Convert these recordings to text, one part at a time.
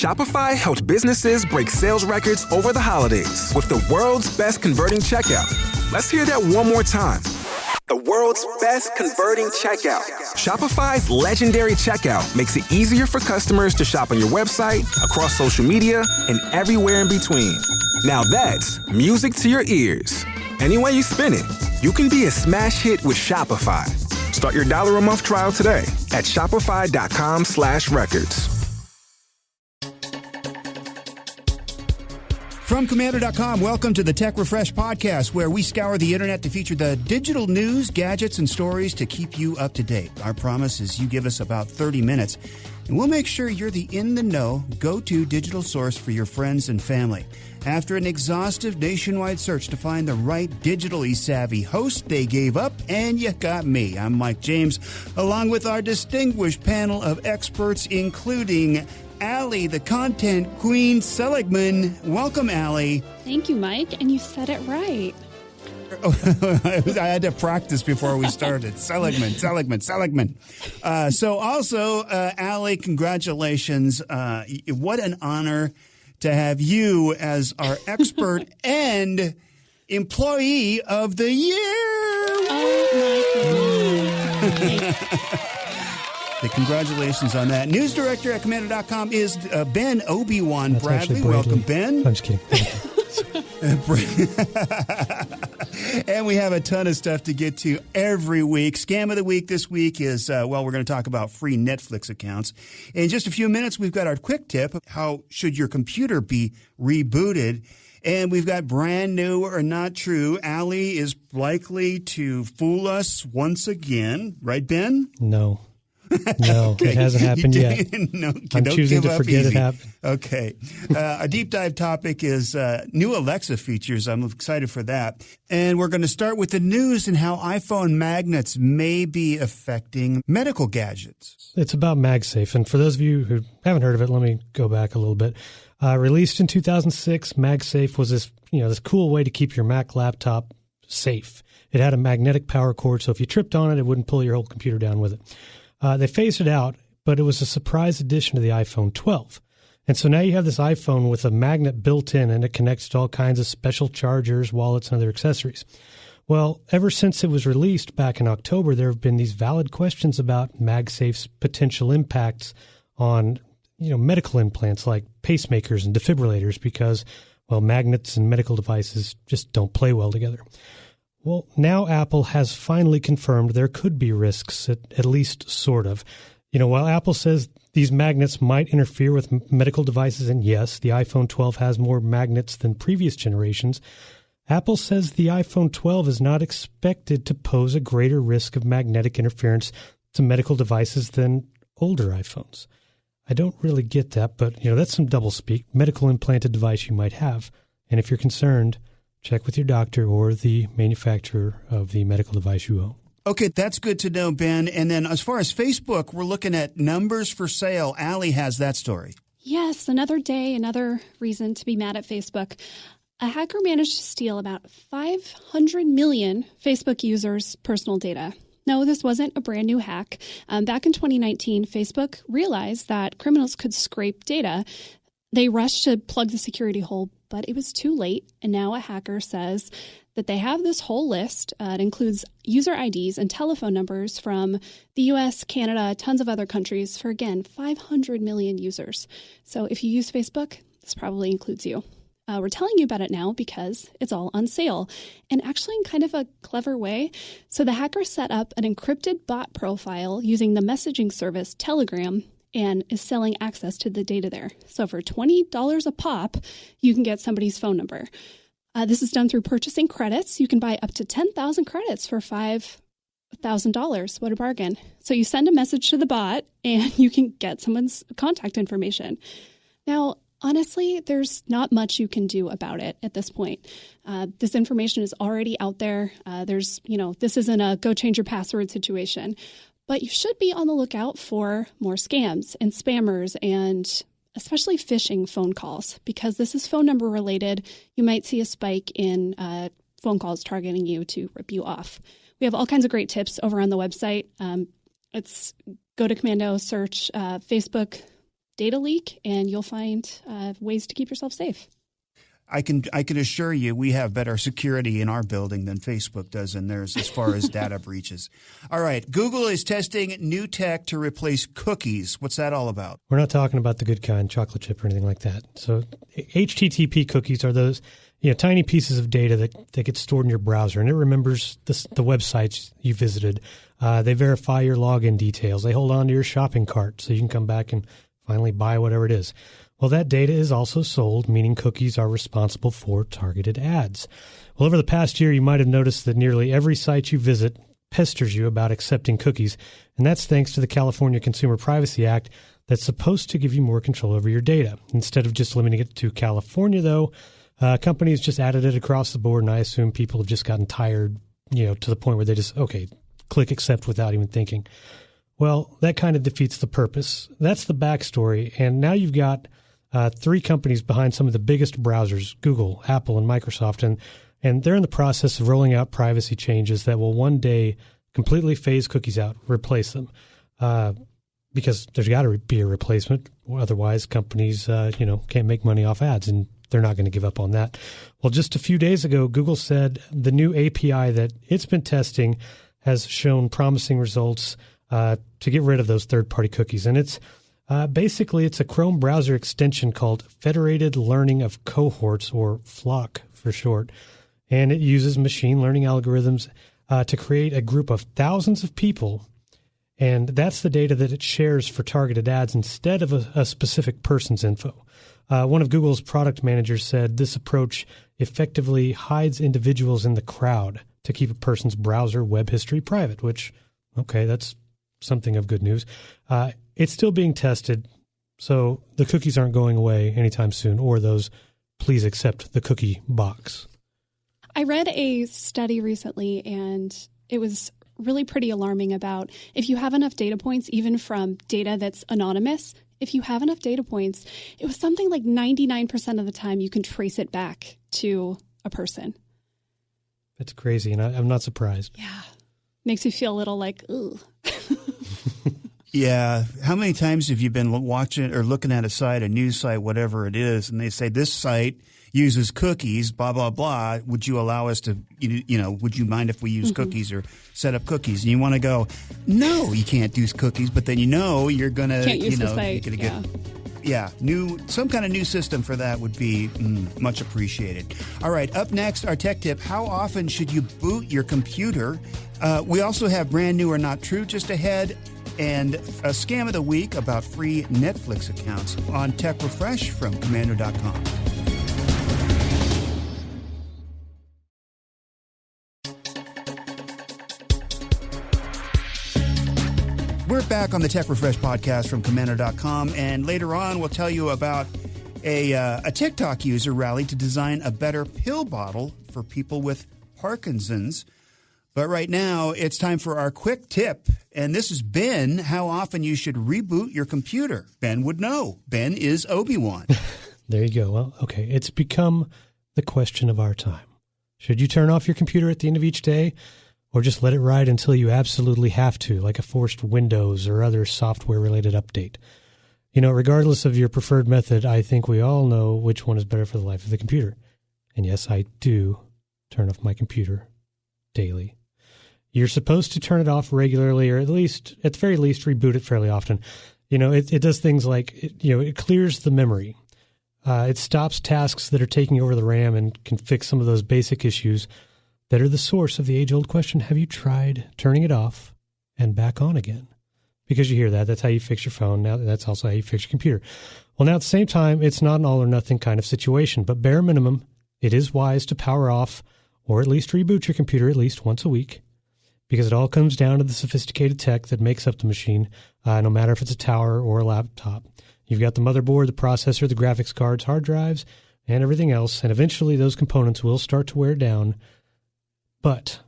Shopify helped businesses break sales records over the holidays with the world's best converting checkout. Let's hear that one more time. The world's best converting checkout. Shopify's legendary checkout makes it easier for customers to shop on your website, across social media, and everywhere in between. Now that's music to your ears. Any way you spin it, you can be a smash hit with Shopify. Start your $1 a month trial today at shopify.com/records. From Komando.com, welcome to the Tech Refresh Podcast, where we scour the internet to feature the digital news, gadgets, and stories to keep you up to date. Our promise is you give us about 30 minutes, and we'll make sure you're the in-the-know, go-to digital source for your friends and family. After an exhaustive nationwide search to find the right digitally savvy host, they gave up, and you got me. I'm Mike James, along with our distinguished panel of experts, including Allie, the content queen Seligman. Welcome, Allie. Thank you, Mike. And you said it right. I had to practice before we started. Seligman. So also, Allie, congratulations. What an honor to have you as our expert and employee of the year. Oh, my goodness. Congratulations on that. News director at Komando.com is Ben Obi-Wan Bradley. Welcome, Ben. I'm just kidding. And we have a ton of stuff to get to every week. Scam of the week this week is, we're going to talk about free Netflix accounts. In just a few minutes, we've got our quick tip. How should your computer be rebooted? And we've got brand new or not true. Allie is likely to fool us once again. Right, Ben? No. No, okay. It hasn't happened yet. No, I'm choosing to forget it happened. Okay. Our deep dive topic is new Alexa features. I'm excited for that. And we're going to start with the news and how iPhone magnets may be affecting medical gadgets. It's about MagSafe. And for those of you who haven't heard of it, let me go back a little bit. Released in 2006, MagSafe was this cool way to keep your Mac laptop safe. It had a magnetic power cord, so if you tripped on it, it wouldn't pull your whole computer down with it. They phased it out, but it was a surprise addition to the iPhone 12. And so now you have this iPhone with a magnet built in, and it connects to all kinds of special chargers, wallets, and other accessories. Well, ever since it was released back in October, there have been these valid questions about MagSafe's potential impacts on, medical implants like pacemakers and defibrillators because, magnets and medical devices just don't play well together. Well, now Apple has finally confirmed there could be risks, at least sort of. While Apple says these magnets might interfere with medical devices, and yes, the iPhone 12 has more magnets than previous generations, Apple says the iPhone 12 is not expected to pose a greater risk of magnetic interference to medical devices than older iPhones. I don't really get that, but, that's some doublespeak, medical implanted device you might have. And if you're concerned, check with your doctor or the manufacturer of the medical device you own. Okay, that's good to know, Ben. And then as far as Facebook, we're looking at numbers for sale. Allie has that story. Yes, another day, another reason to be mad at Facebook. A hacker managed to steal about 500 million Facebook users' personal data. No, this wasn't a brand new hack. Back in 2019, Facebook realized that criminals could scrape data. They rushed to plug the security hole, but it was too late. And now a hacker says that they have this whole list. It includes user IDs and telephone numbers from the US, Canada, tons of other countries for, again, 500 million users. So if you use Facebook, this probably includes you. We're telling you about it now because it's all on sale, and actually in kind of a clever way. So the hacker set up an encrypted bot profile using the messaging service Telegram and is selling access to the data there. So for $20 a pop, you can get somebody's phone number. This is done through purchasing credits. You can buy up to 10,000 credits for $5,000. What a bargain. So you send a message to the bot and you can get someone's contact information. Now, honestly, there's not much you can do about it at this point. This information is already out there. This isn't a go change your password situation. But you should be on the lookout for more scams and spammers and especially phishing phone calls, because this is phone number related. You might see a spike in phone calls targeting you to rip you off. We have all kinds of great tips over on the website. It's go to Komando, search Facebook data leak, and you'll find ways to keep yourself safe. I can assure you we have better security in our building than Facebook does in theirs as far as data breaches. All right. Google is testing new tech to replace cookies. What's that all about? We're not talking about the good kind, chocolate chip or anything like that. So HTTP cookies are those tiny pieces of data that get stored in your browser, and it remembers the websites you visited. They verify your login details. They hold on to your shopping cart so you can come back and finally buy whatever it is. Well, that data is also sold, meaning cookies are responsible for targeted ads. Well, over the past year, you might have noticed that nearly every site you visit pesters you about accepting cookies, and that's thanks to the California Consumer Privacy Act that's supposed to give you more control over your data. Instead of just limiting it to California, though, companies just added it across the board, and I assume people have just gotten tired, to the point where they just, click accept without even thinking. Well, that kind of defeats the purpose. That's the backstory, and now you've got three companies behind some of the biggest browsers, Google, Apple, and Microsoft, and they're in the process of rolling out privacy changes that will one day completely phase cookies out, replace them, because there's got to be a replacement. Otherwise, companies, can't make money off ads, and they're not going to give up on that. Well, just a few days ago, Google said the new API that it's been testing has shown promising results to get rid of those third-party cookies, and it's basically, it's a Chrome browser extension called Federated Learning of Cohorts, or FLoC for short. And it uses machine learning algorithms to create a group of thousands of people. And that's the data that it shares for targeted ads instead of a specific person's info. One of Google's product managers said this approach effectively hides individuals in the crowd to keep a person's browser web history private, which, that's something of good news. It's still being tested, so the cookies aren't going away anytime soon, or those please accept the cookie box. I read a study recently, and it was really pretty alarming about if you have enough data points, even from data that's anonymous, if you have enough data points, it was something like 99% of the time you can trace it back to a person. That's crazy, and I'm not surprised. Yeah. Makes you feel a little like, ugh. Yeah. How many times have you been watching or looking at a site, a news site, whatever it is, and they say this site uses cookies, blah, blah, blah. Would you allow us to, would you mind if we use cookies or set up cookies? And you want to go, no, you can't do cookies, but then you're going to, use the site. You're going to get, some kind of new system for that would be much appreciated. All right, up next, our tech tip, how often should you boot your computer? We also have brand new or not true just ahead, and a scam of the week about free Netflix accounts on Tech Refresh from Komando.com. We're back on the Tech Refresh podcast from Komando.com, and later on we'll tell you about a TikTok user rallied to design a better pill bottle for people with Parkinson's. But right now, it's time for our quick tip. And this is Ben, how often you should reboot your computer. Ben would know. Ben is Obi-Wan. There you go. Well, okay. It's become the question of our time. Should you turn off your computer at the end of each day, or just let it ride until you absolutely have to, like a forced Windows or other software-related update? Regardless of your preferred method, I think we all know which one is better for the life of the computer. And yes, I do turn off my computer daily. You're supposed to turn it off regularly, or at the very least, reboot it fairly often. It does things like, it clears the memory. It stops tasks that are taking over the RAM and can fix some of those basic issues that are the source of the age-old question, have you tried turning it off and back on again? Because you hear that. That's how you fix your phone. Now that's also how you fix your computer. Well, now at the same time, it's not an all-or-nothing kind of situation, but bare minimum, it is wise to power off or at least reboot your computer at least once a week, because it all comes down to the sophisticated tech that makes up the machine, no matter if it's a tower or a laptop. You've got the motherboard, the processor, the graphics cards, hard drives, and everything else, and eventually those components will start to wear down, but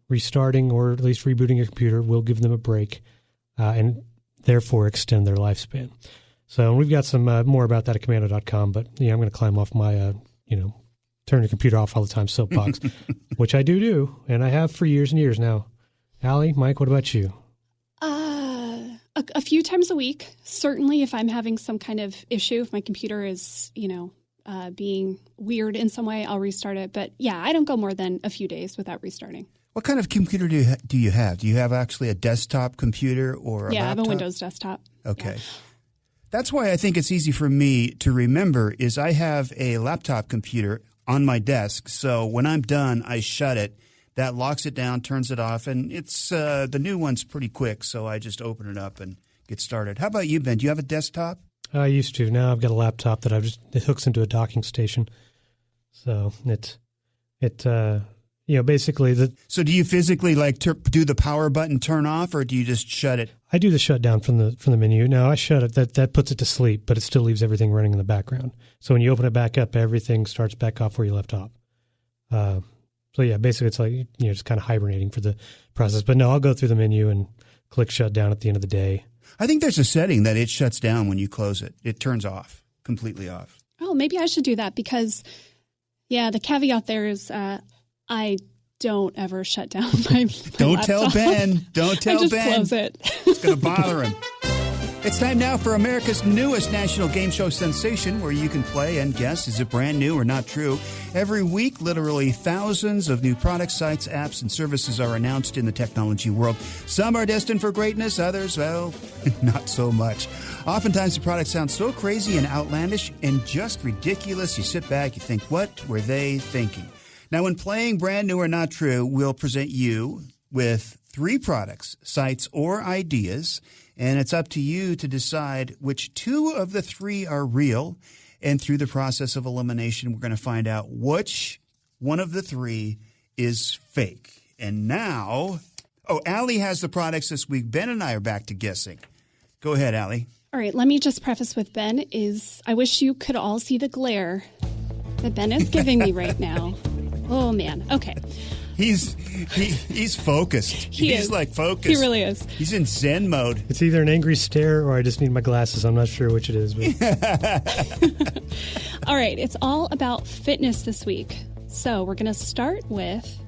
restarting or at least rebooting your computer will give them a break and therefore extend their lifespan. So we've got some more about that at Komando.com, but I'm going to climb off my, turn your computer off all the time soapbox, which I do, and I have for years and years now. Allie, Mike, what about you? A few times a week. Certainly if I'm having some kind of issue, if my computer is, being weird in some way, I'll restart it. But yeah, I don't go more than a few days without restarting. What kind of computer do you have? Do you have actually a desktop computer or a laptop? I have a Windows desktop. Okay. Yeah. That's why I think it's easy for me to remember is I have a laptop computer on my desk. So when I'm done, I shut it. That locks it down, turns it off, and it's the new one's pretty quick. So I just open it up and get started. How about you, Ben? Do you have a desktop? I used to. Now I've got a laptop that it hooks into a docking station. So basically So do you physically do the power button turn off, or do you just shut it? I do the shutdown from the menu. No, I shut it. That puts it to sleep, but it still leaves everything running in the background. So when you open it back up, everything starts back off where you left off. So yeah, basically it's like just kind of hibernating for the process. But no, I'll go through the menu and click shutdown at the end of the day. I think there's a setting that it shuts down when you close it. It turns off, completely off. Oh, maybe I should do that because, the caveat there is I don't ever shut down my Don't laptop. Tell Ben. Don't tell Ben. I just close it. It's going to bother him. It's time now for America's newest national game show sensation, where you can play and guess, is it brand new or not true? Every week, literally thousands of new products, sites, apps, and services are announced in the technology world. Some are destined for greatness, others, well, not so much. Oftentimes, the products sound so crazy and outlandish and just ridiculous, you sit back, you think, what were they thinking? Now, when playing Brand New or Not True, we'll present you with 3 products, sites, or ideas, and it's up to you to decide which 2 of the 3 are real. And through the process of elimination, we're going to find out which one of the 3 is fake. And now, Allie has the products this week. Ben and I are back to guessing. Go ahead, Allie. All right, let me just preface with Ben I wish you could all see the glare that Ben is giving me right now. Oh, man. Okay. He's focused. He's focused. He really is. He's in Zen mode. It's either an angry stare or I just need my glasses. I'm not sure which it is. But. All right. It's all about fitness this week. So we're going to start with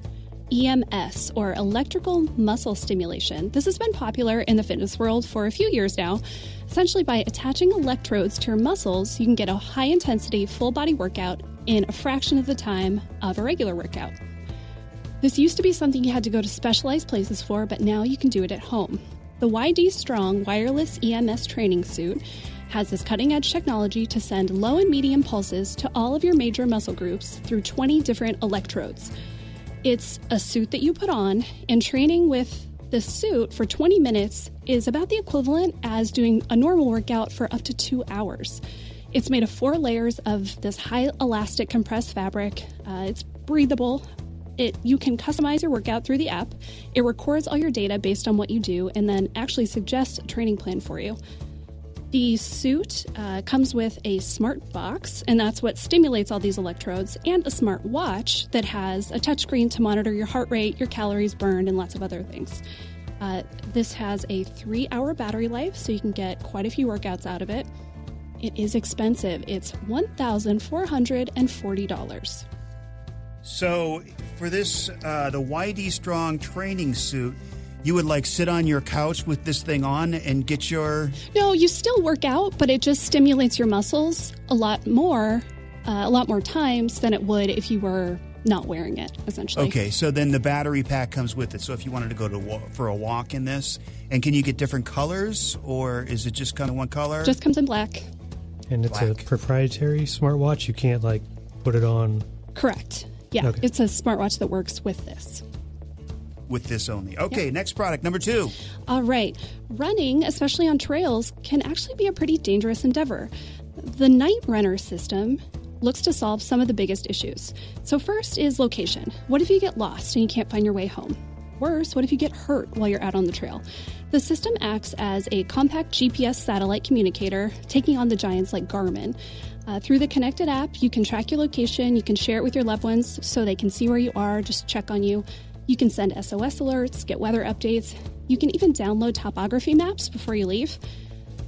EMS, or electrical muscle stimulation. This has been popular in the fitness world for a few years now. Essentially, by attaching electrodes to your muscles, you can get a high-intensity, full-body workout in a fraction of the time of a regular workout. This used to be something you had to go to specialized places for, but now you can do it at home. The YD Strong wireless EMS training suit has this cutting-edge technology to send low and medium pulses to all of your major muscle groups through 20 different electrodes. It's a suit that you put on, and training with this suit for 20 minutes is about the equivalent as doing a normal workout for up to 2 hours. It's made of 4 layers of this high elastic compressed fabric. It's breathable. You can customize your workout through the app. It records all your data based on what you do and then actually suggests a training plan for you. The suit comes with a smart box, and that's what stimulates all these electrodes, and a smart watch that has a touchscreen to monitor your heart rate, your calories burned, and lots of other things. This has a 3-hour battery life, so you can get quite a few workouts out of it. It is expensive. It's $1,440. So for this, the YD Strong training suit, you would sit on your couch with this thing on and get your... No, you still work out, but it just stimulates your muscles a lot more times than it would if you were not wearing it, essentially. Okay, so then the battery pack comes with it. So if you wanted to go for a walk in this, and can you get different colors, or is it just kind of one color? Just comes in black. And it's a proprietary smartwatch? You can't, put it on... Correct. Yeah, okay. It's a smartwatch that works with this. With this only. Okay, Next product, number 2. All right. Running, especially on trails, can actually be a pretty dangerous endeavor. The Night Runner system looks to solve some of the biggest issues. So first is location. What if you get lost and you can't find your way home? Worse, what if you get hurt while you're out on the trail? The system acts as a compact GPS satellite communicator, taking on the giants like Garmin. Through the connected app, you can track your location, you can share it with your loved ones so they can see where you are, just check on you. You can send SOS alerts, get weather updates. You can even download topography maps before you leave.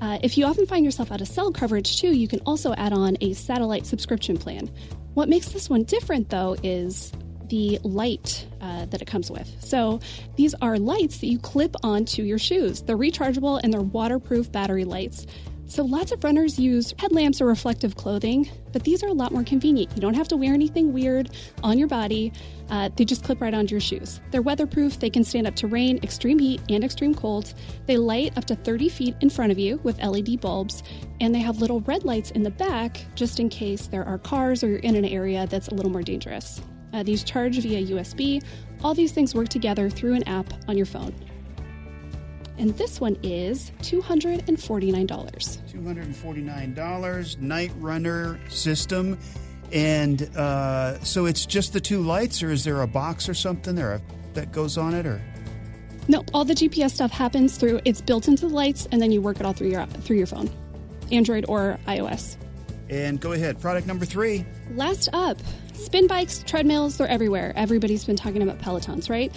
If you often find yourself out of cell coverage too, you can also add on a satellite subscription plan. What makes this one different though is the light that it comes with. So these are lights that you clip onto your shoes. They're rechargeable and they're waterproof battery lights. So lots of runners use headlamps or reflective clothing, but these are a lot more convenient. You don't have to wear anything weird on your body. They just clip right onto your shoes. They're weatherproof. They can stand up to rain, extreme heat, and extreme cold. They light up to 30 feet in front of you with LED bulbs, and they have little red lights in the back just in case there are cars or you're in an area that's a little more dangerous. These charge via USB. All these things work together through an app on your phone. And this one is $249. $249, Night Runner system. And so it's just the two lights, or is there a box or something there that goes on it? Or no, all the GPS stuff happens through, it's built into the lights, and then you work it all through your phone, Android or iOS. And go ahead, product number 3. Last up, spin bikes, treadmills, they're everywhere. Everybody's been talking about Pelotons, right?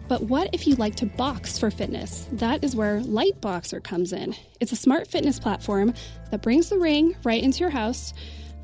But what if you like to box for fitness? That is where Lightboxer comes in. It's a smart fitness platform that brings the ring right into your house.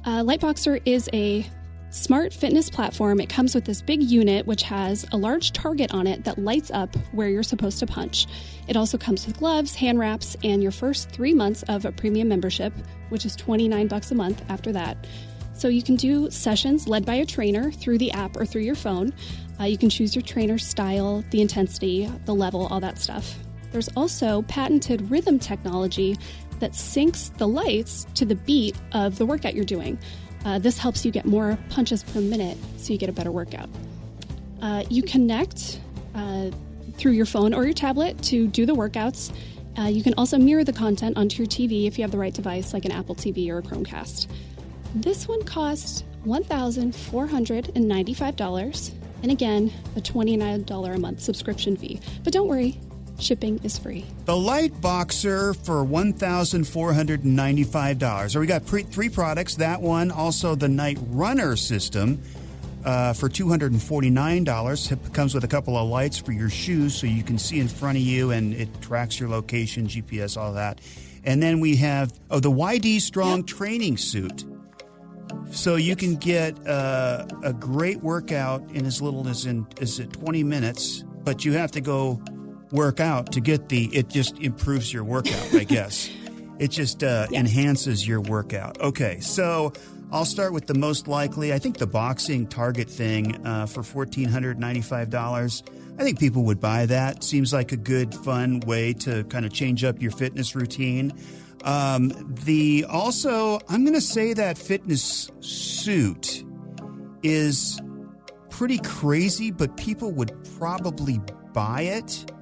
Lightboxer is a smart fitness platform. It comes with this big unit which has a large target on it that lights up where you're supposed to punch. It also comes with gloves, hand wraps, and your first 3 months of a premium membership, which is $29 a month after that. So you can do sessions led by a trainer through the app or through your phone. You can choose your trainer's style, the intensity, the level, all that stuff. There's also patented rhythm technology that syncs the lights to the beat of the workout you're doing. This helps you get more punches per minute so you get a better workout. You connect through your phone or your tablet to do the workouts. You can also mirror the content onto your TV if you have the right device, like an Apple TV or a Chromecast. This one costs $1,495, and again, a $29 a month subscription fee. But don't worry, shipping is free. The Lightboxer for $1,495. So we got 3 products. That one, also the Night Runner system for $249. It comes with a couple of lights for your shoes so you can see in front of you, and it tracks your location, GPS, all that. And then we have the YD Strong training suit. So you can get a great workout in as little as 20 minutes, but you have to go work out to get it just improves your workout, I guess. It just enhances your workout. Okay, so I'll start with the most likely. I think the boxing target thing for $1,495. I think people would buy that. Seems like a good, fun way to kind of change up your fitness routine. I'm going to say that fitness suit is pretty crazy, but people would probably buy it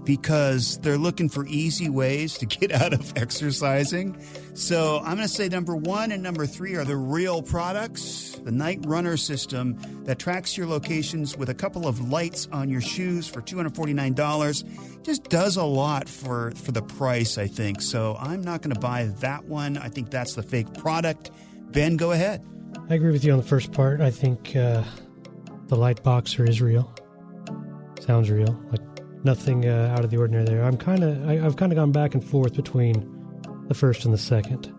because they're looking for easy ways to get out of exercising. So I'm going to say number 1 and number 3 are the real products. The Night Runner system that tracks your locations with a couple of lights on your shoes for $249. Just does a lot for the price, I think. So I'm not going to buy that one. I think that's the fake product. Ben, go ahead. I agree with you on the first part. I think the Lightboxer is real. Sounds real. Like nothing out of the ordinary there. I've kind of gone back and forth between the first and the second.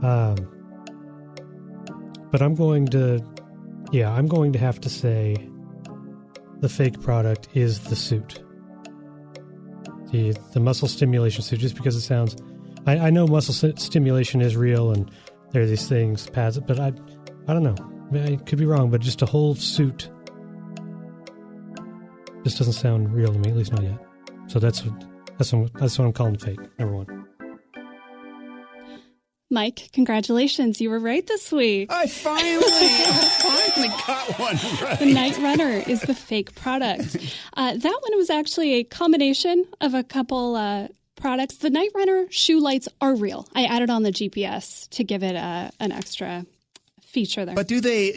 But I'm going to have to say the fake product is the suit. The muscle stimulation suit, just because it sounds... I know muscle stimulation is real and there are these things, pads, but I don't know. I could be wrong, but just a whole suit just doesn't sound real to me, at least not yet. So that's what I'm calling fake, number 1. Mike, congratulations. You were right this week. I finally got one right. The Night Runner is the fake product. That one was actually a combination of a couple products. The Night Runner shoe lights are real. I added on the GPS to give it an extra feature there. But do they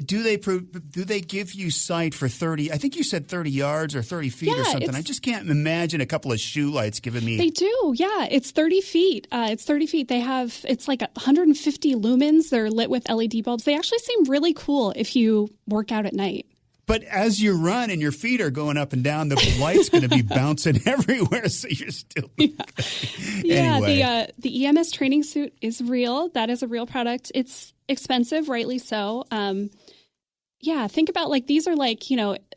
give you sight for 30? I think you said 30 yards or 30 feet or something. I just can't imagine a couple of shoe lights giving me. They do, yeah. It's 30 feet. It's 30 feet. It's like 150 lumens. They're lit with LED bulbs. They actually seem really cool if you work out at night. But as you run and your feet are going up and down, the light's going to be bouncing everywhere, so you're still... Anyway. The EMS training suit is real. That is a real product. It's expensive, rightly so. Yeah, think about like these are like,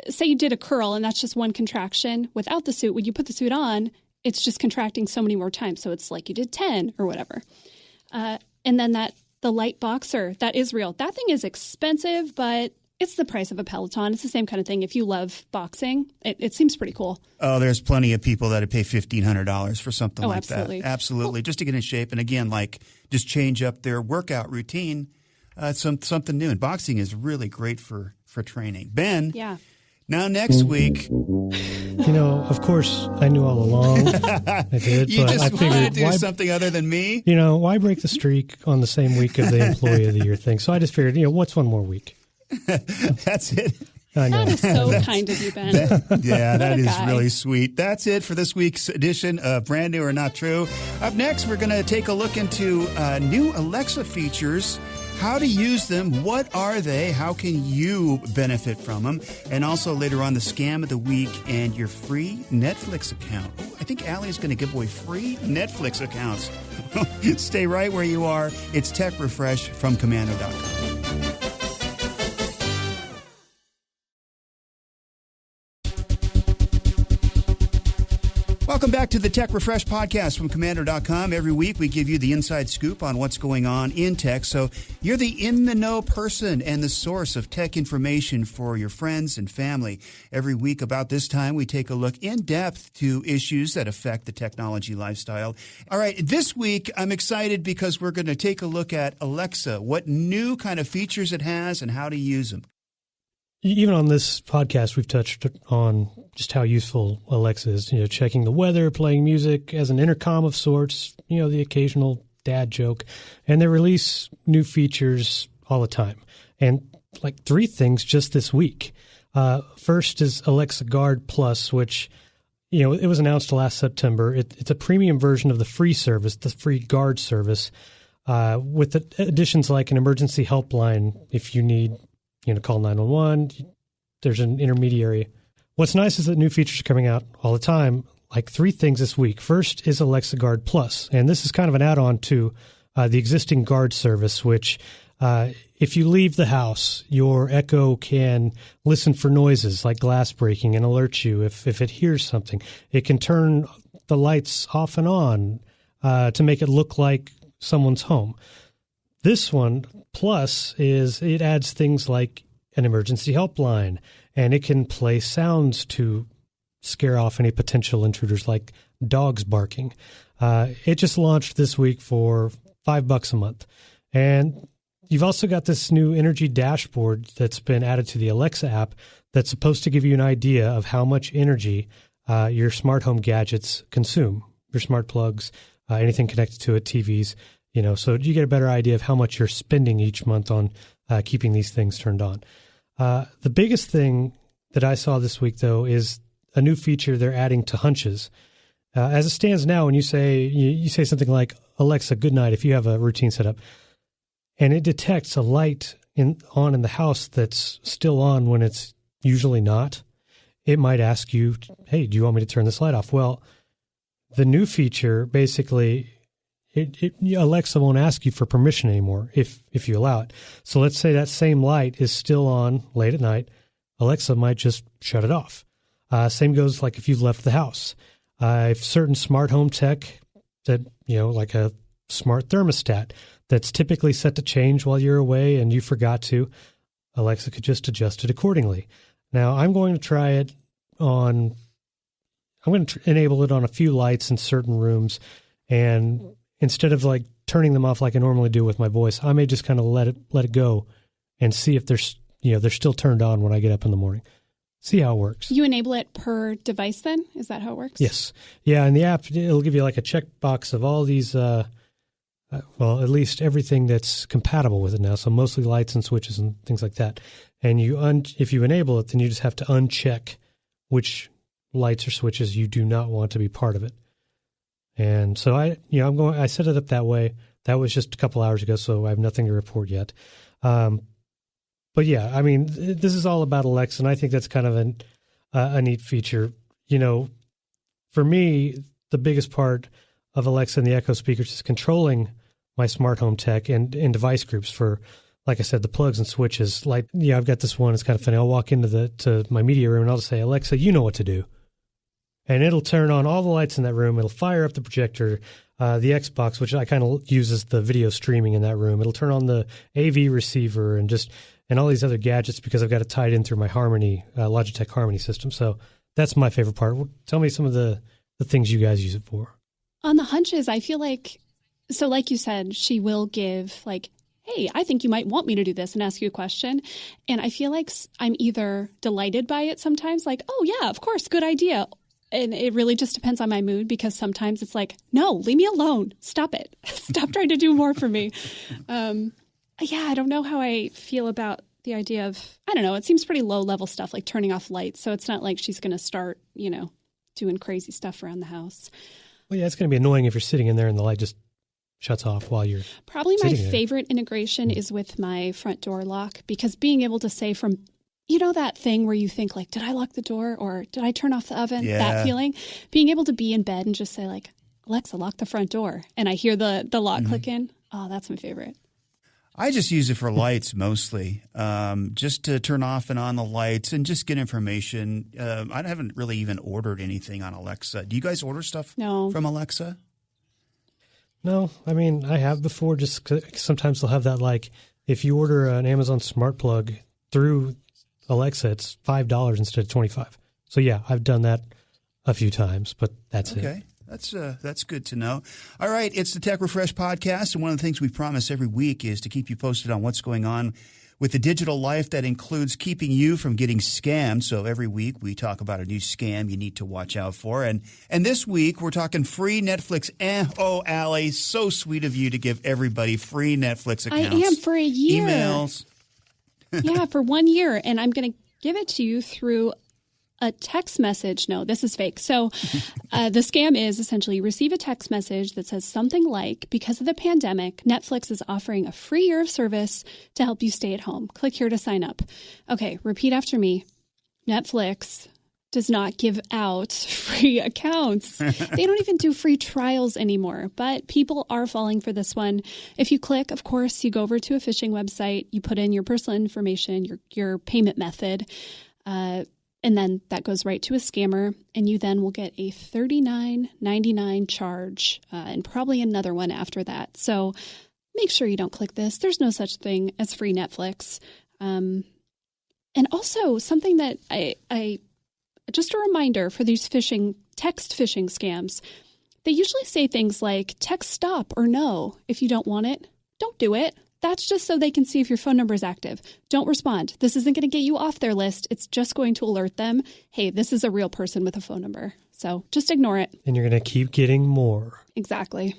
say you did a curl and that's just one contraction. Without the suit, when you put the suit on, it's just contracting so many more times. So it's like you did 10 or whatever. And then the light boxer, that is real. That thing is expensive, but it's the price of a Peloton. It's the same kind of thing. If you love boxing, it seems pretty cool. Oh, there's plenty of people that would pay $1,500 for something like absolutely. that. Absolutely. Just to get in shape. And again, like just change up their workout routine. Something new. And boxing is really great for training. Ben. Yeah. Now next week. Of course, I knew all along. I did. You but just I figured, wanted to do something other than me? Why break the streak on the same week of the Employee of the Year thing? So I just figured, what's one more week? That's it. I know. That is so kind of you, Ben. That is really sweet. That's it for this week's edition of Brand New or Not True. Up next, we're going to take a look into new Alexa features. How to use them, what are they, how can you benefit from them, and also later on the scam of the week and your free Netflix account. Oh, I think Allie is going to give away free Netflix accounts. Stay right where you are. It's Tech Refresh from Komando.com. Welcome back to the Tech Refresh podcast from Komando.com. Every week we give you the inside scoop on what's going on in tech. So you're the in-the-know person and the source of tech information for your friends and family. Every week about this time we take a look in depth to issues that affect the technology lifestyle. All right, this week I'm excited because we're going to take a look at Alexa, what new kind of features it has and how to use them. Even on this podcast, we've touched on just how useful Alexa is, checking the weather, playing music as an intercom of sorts, the occasional dad joke. And they release new features all the time. And like 3 things just this week. First is Alexa Guard Plus, which, it was announced last September. It's a premium version of the free service, the free Guard service, with additions like an emergency helpline if you need call 911. There's an intermediary. What's nice is that new features are coming out all the time, like 3 things this week. First is Alexa Guard Plus, and this is kind of an add-on to the existing Guard service, which if you leave the house, your Echo can listen for noises like glass breaking and alert you if it hears something. It can turn the lights off and on to make it look like someone's home. This one, Plus, it adds things like an emergency helpline, and it can play sounds to scare off any potential intruders like dogs barking. It just launched this week for $5 a month. And you've also got this new energy dashboard that's been added to the Alexa app that's supposed to give you an idea of how much energy your smart home gadgets consume, your smart plugs, anything connected to it, TVs. So you get a better idea of how much you're spending each month on keeping these things turned on. The biggest thing that I saw this week, though, is a new feature they're adding to hunches. As it stands now, when you say something like, Alexa, good night, if you have a routine set up, and it detects a light on in the house that's still on when it's usually not, it might ask you, hey, do you want me to turn this light off? Well, the new feature basically... Alexa won't ask you for permission anymore if you allow it. So let's say that same light is still on late at night. Alexa might just shut it off. Same goes like if you've left the house. If certain smart home tech that, like a smart thermostat that's typically set to change while you're away and you forgot to, Alexa could just adjust it accordingly. Now, I'm going to enable it on a few lights in certain rooms, and instead of like turning them off like I normally do with my voice, I may just kind of let it go and see if they're still turned on when I get up in the morning. See how it works. You enable it per device then? Is that how it works? Yes. Yeah, in the app, it'll give you like a checkbox of all these, at least everything that's compatible with it now. So mostly lights and switches and things like that. And if you enable it, then you just have to uncheck which lights or switches you do not want to be part of it. And so I set it up that way. That was just a couple hours ago, so I have nothing to report yet. But yeah, I mean, this is all about Alexa, and I think that's kind of a neat feature. For me, the biggest part of Alexa and the Echo speakers is controlling my smart home tech and device groups for like I said, the plugs and switches. Like, I've got this one. It's kind of funny. I'll walk into to my media room and I'll just say, Alexa, you know what to do. And it'll turn on all the lights in that room. It'll fire up the projector, the Xbox, which I kind of uses the video streaming in that room. It'll turn on the AV receiver and all these other gadgets because I've got it tied in through my Harmony, Logitech Harmony system. So that's my favorite part. Tell me some of the things you guys use it for. On the hunches, I feel like, so like you said, she will give like, hey, I think you might want me to do this and ask you a question. And I feel like I'm either delighted by it sometimes, like, oh yeah, of course, good idea. And it really just depends on my mood because sometimes it's like, no, leave me alone. Stop it. Stop trying to do more for me. I don't know how I feel about the idea of, I don't know, it seems pretty low level stuff like turning off lights. So it's not like she's going to start, doing crazy stuff around the house. Well, yeah, it's going to be annoying if you're sitting in there and the light just shuts off while you're probably my favorite integration is with my front door lock because being able to say from that thing where you think like, did I lock the door or did I turn off the oven? Yeah. That feeling, being able to be in bed and just say like, Alexa, lock the front door. And I hear the lock click in. Oh, that's my favorite. I just use it for lights mostly, just to turn off and on the lights and just get information. I haven't really even ordered anything on Alexa. Do you guys order stuff from Alexa? No, I mean, I have before just 'cause sometimes they'll have that like if you order an Amazon smart plug through Alexa, it's $5 instead of $25. So yeah, I've done that a few times, but that's it. Okay. That's good to know. All right, it's the Tech Refresh podcast, and one of the things we promise every week is to keep you posted on what's going on with the digital life. That includes keeping you from getting scammed. So every week we talk about a new scam you need to watch out for. And this week we're talking free Netflix. Oh, Allie, so sweet of you to give everybody free Netflix accounts. I am for a year. Emails. Yeah, for 1 year. And I'm going to give it to you through a text message. No, this is fake. So the scam is essentially you receive a text message that says something like, because of the pandemic, Netflix is offering a free year of service to help you stay at home. Click here to sign up. Okay, repeat after me. Netflix does not give out free accounts. They don't even do free trials anymore, but people are falling for this one. If you click, of course, you go over to a phishing website, you put in your personal information, your payment method, and then that goes right to a scammer, and you then will get a $39.99 charge and probably another one after that. So make sure you don't click this. There's no such thing as free Netflix. And also something that I just a reminder for these text phishing scams, they usually say things like text stop or no. If you don't want it, don't do it. That's just so they can see if your phone number is active. Don't respond. This isn't going to get you off their list. It's just going to alert them, hey, this is a real person with a phone number. So just ignore it. And you're going to keep getting more. Exactly.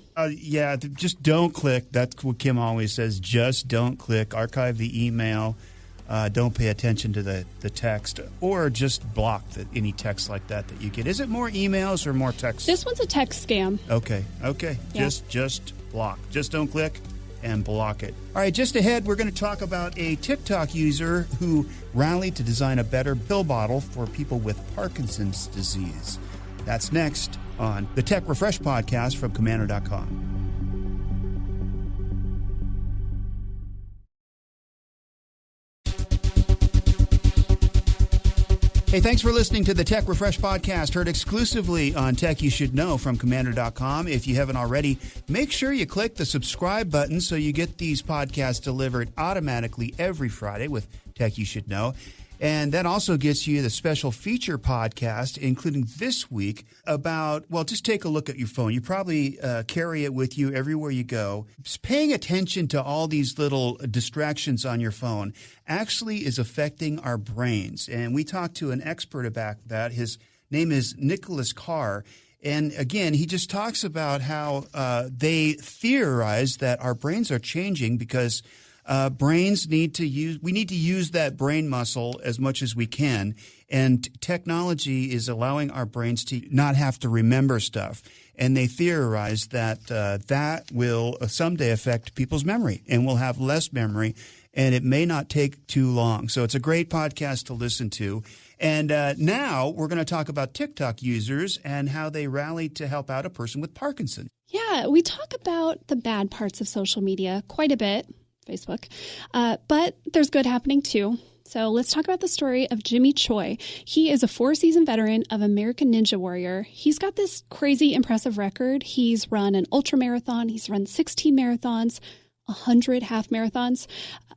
Just don't click. That's what Kim always says. Just don't click. Archive the email. Don't pay attention to the text, or just block any text like that you get. Is it more emails or more text? This one's a text scam. Okay. Yeah. Just block. Just don't click and block it. All right, just ahead, we're going to talk about a TikTok user who rallied to design a better pill bottle for people with Parkinson's disease. That's next on the Tech Refresh podcast from Komando.com. Hey, thanks for listening to the Tech Refresh podcast, heard exclusively on Tech You Should Know from Komando.com. If you haven't already, make sure you click the subscribe button so you get these podcasts delivered automatically every Friday with Tech You Should Know. And that also gets you the special feature podcast, including this week about, just take a look at your phone. You probably carry it with you everywhere you go. Just paying attention to all these little distractions on your phone actually is affecting our brains. And we talked to an expert about that. His name is Nicholas Carr. And again, he just talks about how they theorize that our brains are changing because we need to use that brain muscle as much as we can. And technology is allowing our brains to not have to remember stuff. And they theorize that that will someday affect people's memory, and we'll have less memory, and it may not take too long. So it's a great podcast to listen to. And now we're going to talk about TikTok users and how they rallied to help out a person with Parkinson's. Yeah, we talk about the bad parts of social media quite a bit. Facebook. But there's good happening too. So let's talk about the story of Jimmy Choi. He is a 4-season veteran of American Ninja Warrior. He's got this crazy impressive record. He's run an ultra marathon. He's run 16 marathons, 100 half marathons.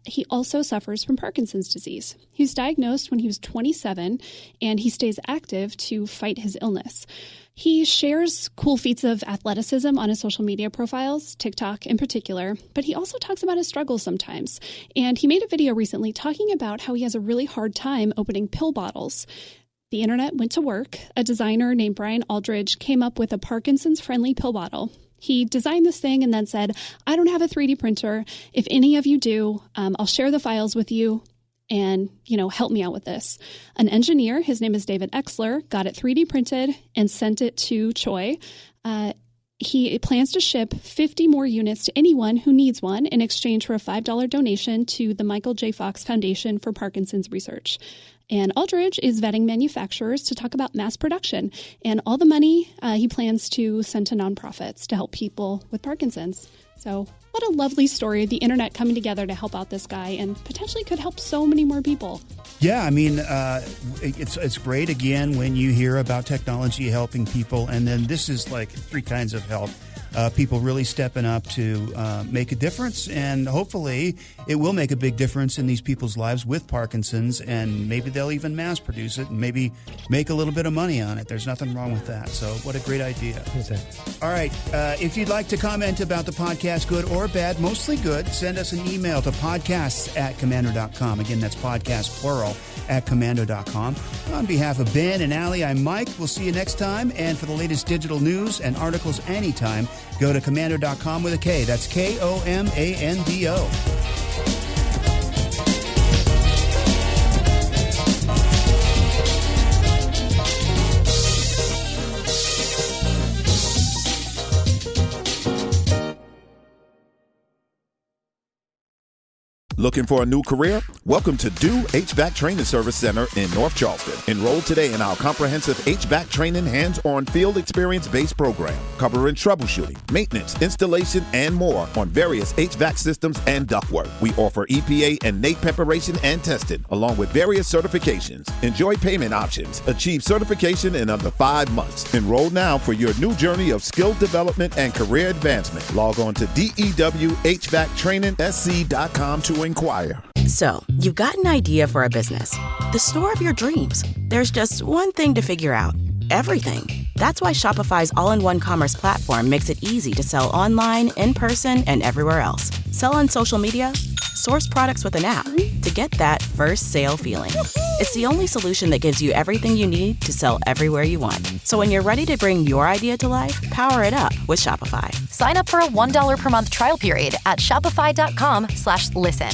He also suffers from Parkinson's disease. He was diagnosed when he was 27, and he stays active to fight his illness. He shares cool feats of athleticism on his social media profiles, TikTok in particular, but he also talks about his struggles sometimes. And he made a video recently talking about how he has a really hard time opening pill bottles. The internet went to work. A designer named Brian Aldridge came up with a Parkinson's-friendly pill bottle. He designed this thing and then said, I don't have a 3D printer. If any of you do, I'll share the files with you and, help me out with this. An engineer, his name is David Exler, got it 3D printed and sent it to Choi. He plans to ship 50 more units to anyone who needs one in exchange for a $5 donation to the Michael J. Fox Foundation for Parkinson's Research. And Aldridge is vetting manufacturers to talk about mass production. And all the money he plans to send to nonprofits to help people with Parkinson's. So what a lovely story, the internet coming together to help out this guy and potentially could help so many more people. Yeah, I mean, it's great, again, when you hear about technology helping people. And then this is like 3 kinds of help. People really stepping up to make a difference, and hopefully it will make a big difference in these people's lives with Parkinson's, and maybe they'll even mass produce it and maybe make a little bit of money on it. There's nothing wrong with that. So what a great idea. Exactly. All right. If you'd like to comment about the podcast, good or bad, mostly good, send us an email to podcasts@komando.com. Again, that's podcast plural @komando.com. On behalf of Ben and Allie, I'm Mike. We'll see you next time. And for the latest digital news and articles anytime, go to komando.com with a K. That's KOMANDO. Looking for a new career? Welcome to Do HVAC Training Service Center in North Charleston. Enroll today in our comprehensive HVAC training hands-on field experience-based program, covering troubleshooting, maintenance, installation, and more on various HVAC systems and ductwork. We offer EPA and NAEP preparation and testing, along with various certifications. Enjoy payment options. Achieve certification in under 5 months. Enroll now for your new journey of skill development and career advancement. Log on to DEWHVACTrainingSC.com to inquire. So, you've got an idea for a business, the store of your dreams. There's just one thing to figure out: everything. That's why Shopify's all-in-one commerce platform makes it easy to sell online, in person, and everywhere else. Sell on social media, source products with an app to get that first sale feeling. It's the only solution that gives you everything you need to sell everywhere you want. So when you're ready to bring your idea to life, power it up with Shopify. Sign up for a $1 per month trial period at shopify.com/listen.